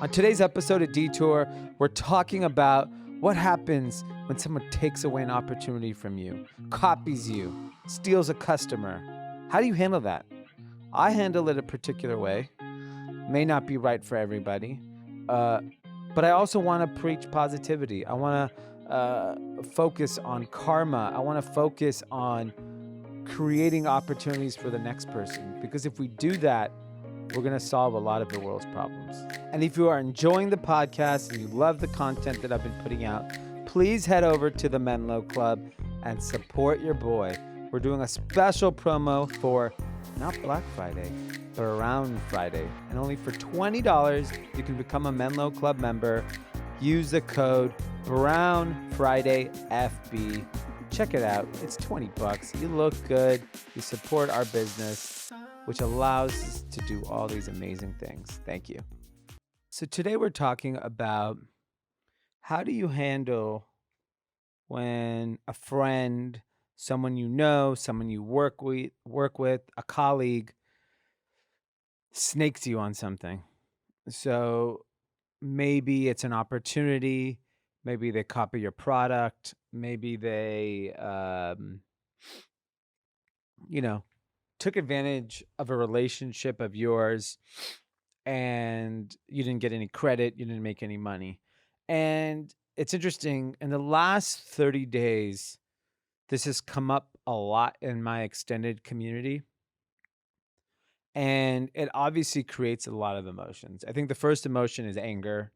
On today's episode of Detour, we're talking about what happens when someone takes away an opportunity from you, copies you, steals a customer. How do you handle that? I handle it a particular way. May not be right for everybody. But I also want to preach positivity. I want to focus on karma. I want to focus on creating opportunities for the next person. Because if we do that, we're going to solve a lot of the world's problems. And if you are enjoying the podcast and you love the content that I've been putting out, please head over to the Menlo Club and support your boy. We're doing a special promo for not Black Friday, but around Friday. And only for $20, you can become a Menlo Club member. Use the code BrownFridayFB. Check it out. It's $20. You look good. You support our business, which allows us to do all these amazing things. Thank you. So today we're talking about how do you handle when a friend, someone you know, someone you work with, a colleague, snakes you on something. So maybe it's an opportunity, maybe they copy your product, maybe they, took advantage of a relationship of yours and you didn't get any credit, you didn't make any money. And it's interesting, in the last 30 days, this has come up a lot in my extended community. And it obviously creates a lot of emotions. I think the first emotion is anger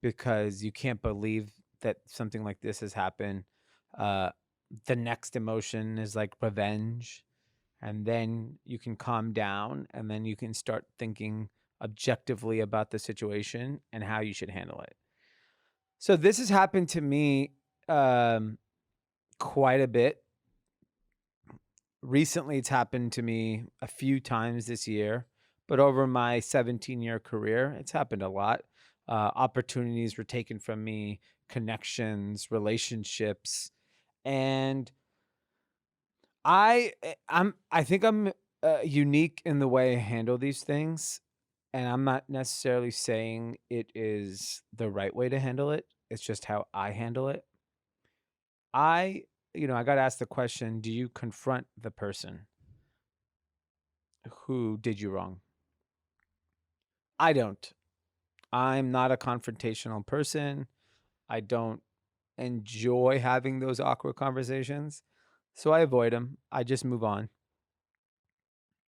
because you can't believe that something like this has happened. The next emotion is like revenge. And then you can calm down and then you can start thinking objectively about the situation and how you should handle it. So this has happened to me quite a bit. Recently, it's happened to me a few times this year, but over my 17-year career, it's happened a lot. Opportunities were taken from me, connections, relationships, and I think I'm unique in the way I handle these things, and I'm not necessarily saying it is the right way to handle it. It's just how I handle it. I got asked the question, do you confront the person who did you wrong? I don't. I'm not a confrontational person. I don't enjoy having those awkward conversations, so I avoid them. I just move on.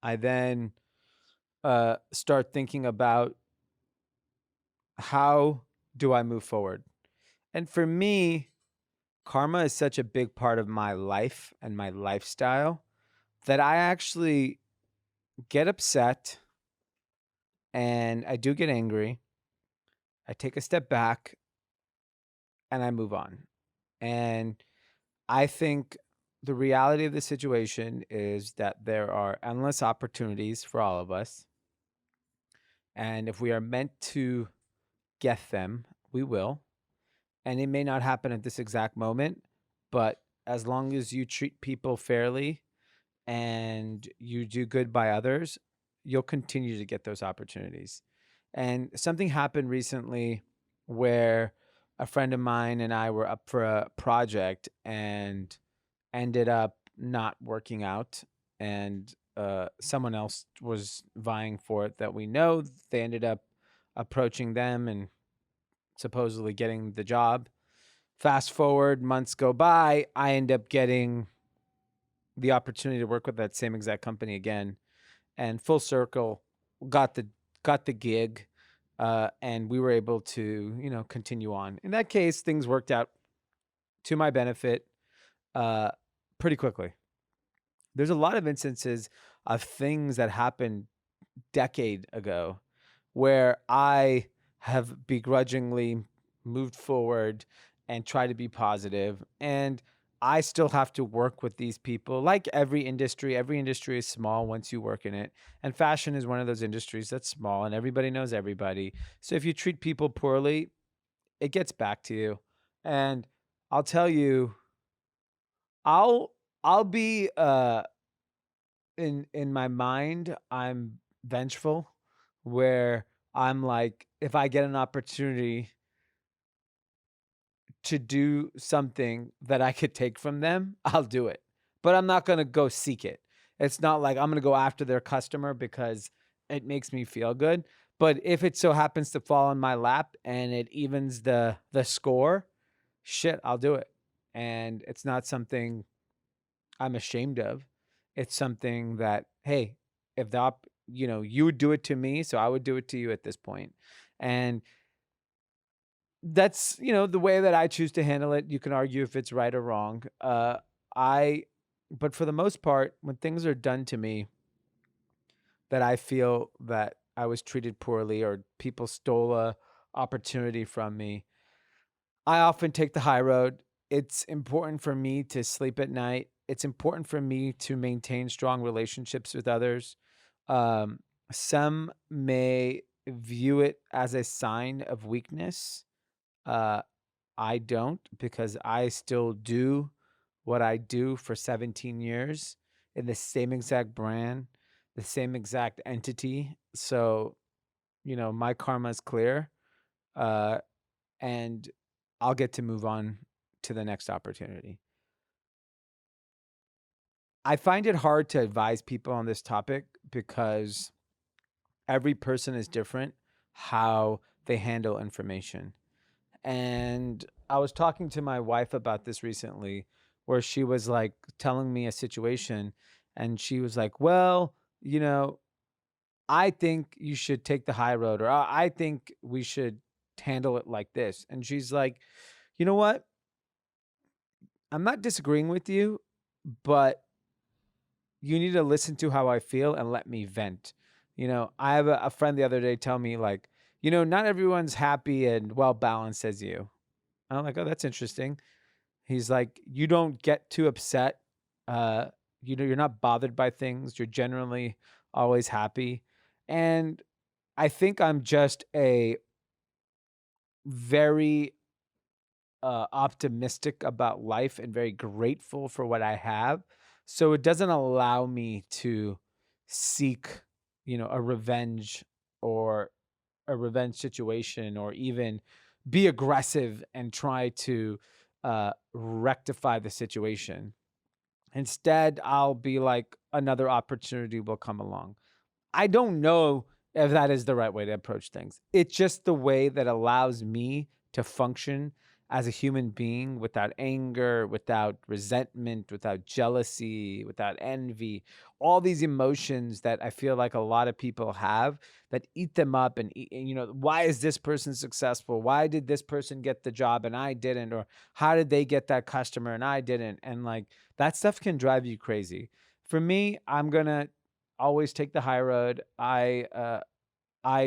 I then start thinking about how do I move forward? And for me, karma is such a big part of my life and my lifestyle that I actually get upset and I do get angry. I take a step back and I move on. And I think the reality of the situation is that there are endless opportunities for all of us. And if we are meant to get them, we will. And it may not happen at this exact moment, but as long as you treat people fairly and you do good by others, you'll continue to get those opportunities. And something happened recently where a friend of mine and I were up for a project and ended up not working out. And someone else was vying for it that we know. They ended up approaching them and supposedly getting the job. Fast forward, months go by, I end up getting the opportunity to work with that same exact company again, and full circle, got the gig, and we were able to continue on. In that case, things worked out to my benefit pretty quickly. There's a lot of instances of things that happened decade ago where I have begrudgingly moved forward and try to be positive. And I still have to work with these people. Like every industry is small once you work in it. And fashion is one of those industries that's small and everybody knows everybody. So if you treat people poorly, it gets back to you. And I'll tell you, I'll be in my mind, I'm vengeful, where I'm like, if I get an opportunity to do something that I could take from them, I'll do it. But I'm not gonna go seek it. It's not like I'm gonna go after their customer because it makes me feel good. But if it so happens to fall in my lap and it evens the score, shit, I'll do it. And it's not something I'm ashamed of. It's something that, hey, if you would do it to me, so I would do it to you at this point. And that's, the way that I choose to handle it. You can argue if it's right or wrong. I, but for the most part, when things are done to me that I feel that I was treated poorly or people stole a opportunity from me, I often take the high road. It's important for me to sleep at night. It's important for me to maintain strong relationships with others. Um, some may view it as a sign of weakness. Uh, I don't, because I still do what I do for 17 years in the same exact brand, the same exact entity. So, my karma is clear. Uh, and I'll get to move on to the next opportunity. I find it hard to advise people on this topic because every person is different how they handle information. And I was talking to my wife about this recently, where she was like telling me a situation, and she was like, well, I think you should take the high road, or I think we should handle it like this. And she's like, you know what? I'm not disagreeing with you, but you need to listen to how I feel and let me vent. I have a friend the other day tell me, like, not everyone's happy and well balanced as you. I'm like, oh, that's interesting. He's like, you don't get too upset. Uh, you're not bothered by things. You're generally always happy. And I think I'm just a very optimistic about life and very grateful for what I have. So it doesn't allow me to seek, a revenge or a revenge situation, or even be aggressive and try to rectify the situation. Instead, I'll be like, another opportunity will come along. I don't know if that is the right way to approach things. It's just the way that allows me to function as a human being without anger, without resentment, without jealousy, without envy, all these emotions that I feel like a lot of people have that eat them up why is this person successful? Why did this person get the job and I didn't? Or how did they get that customer and I didn't? And like that stuff can drive you crazy. For me, I'm going to always take the high road. I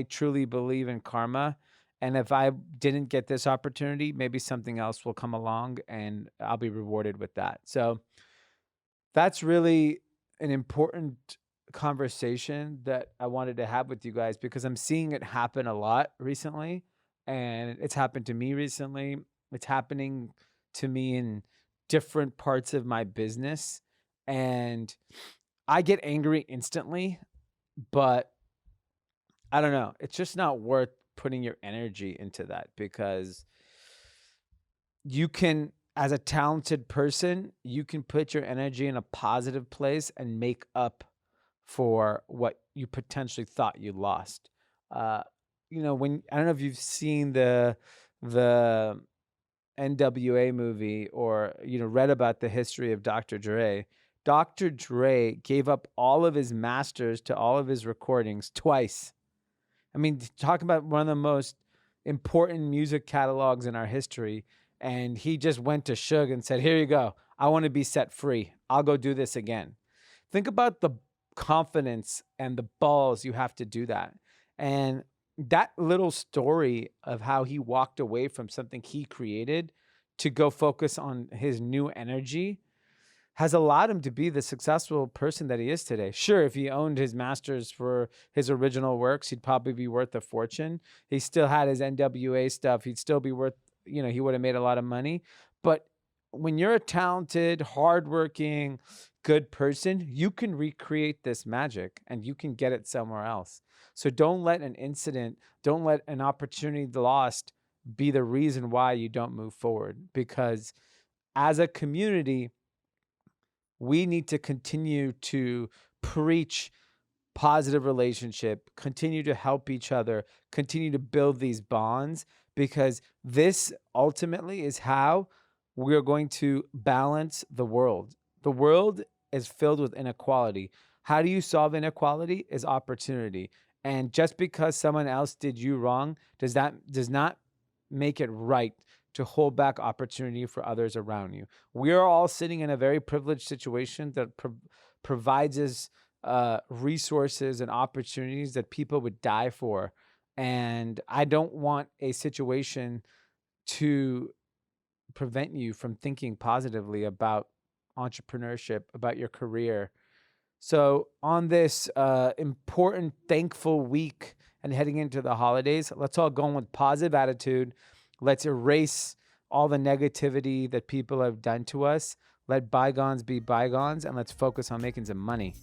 truly believe in karma, and if I didn't get this opportunity, maybe something else will come along, and I'll be rewarded with that. So that's really an important conversation that I wanted to have with you guys, because I'm seeing it happen a lot recently, and it's happened to me recently. It's happening to me in different parts of my business, and I get angry instantly, but I don't know. It's just not worth putting your energy into that, because you can, as a talented person, you can put your energy in a positive place and make up for what you potentially thought you lost. Uh, when I don't know if you've seen the NWA movie, or read about the history of Dr. Dre. Dr. Dre gave up all of his masters to all of his recordings twice. I mean, talk about one of the most important music catalogs in our history. And he just went to Suge and said, here you go. I want to be set free. I'll go do this again. Think about the confidence and the balls you have to do that. And that little story of how he walked away from something he created to go focus on his new energy has allowed him to be the successful person that he is today. Sure, if he owned his masters for his original works, he'd probably be worth a fortune. He still had his NWA stuff. He'd still be worth, he would have made a lot of money. But when you're a talented, hardworking, good person, you can recreate this magic and you can get it somewhere else. So don't let an incident, don't let an opportunity lost be the reason why you don't move forward. Because as a community, we need to continue to preach positive relationship, continue to help each other, continue to build these bonds, because this ultimately is how we're going to balance the world. The world is filled with inequality. How do you solve inequality? Is opportunity. And just because someone else did you wrong does not make it right to hold back opportunity for others around you. We are all sitting in a very privileged situation that provides us resources and opportunities that people would die for. And I don't want a situation to prevent you from thinking positively about entrepreneurship, about your career. So, on this important, thankful week and heading into the holidays, let's all go in with positive attitude. Let's erase all the negativity that people have done to us. Let bygones be bygones, and let's focus on making some money.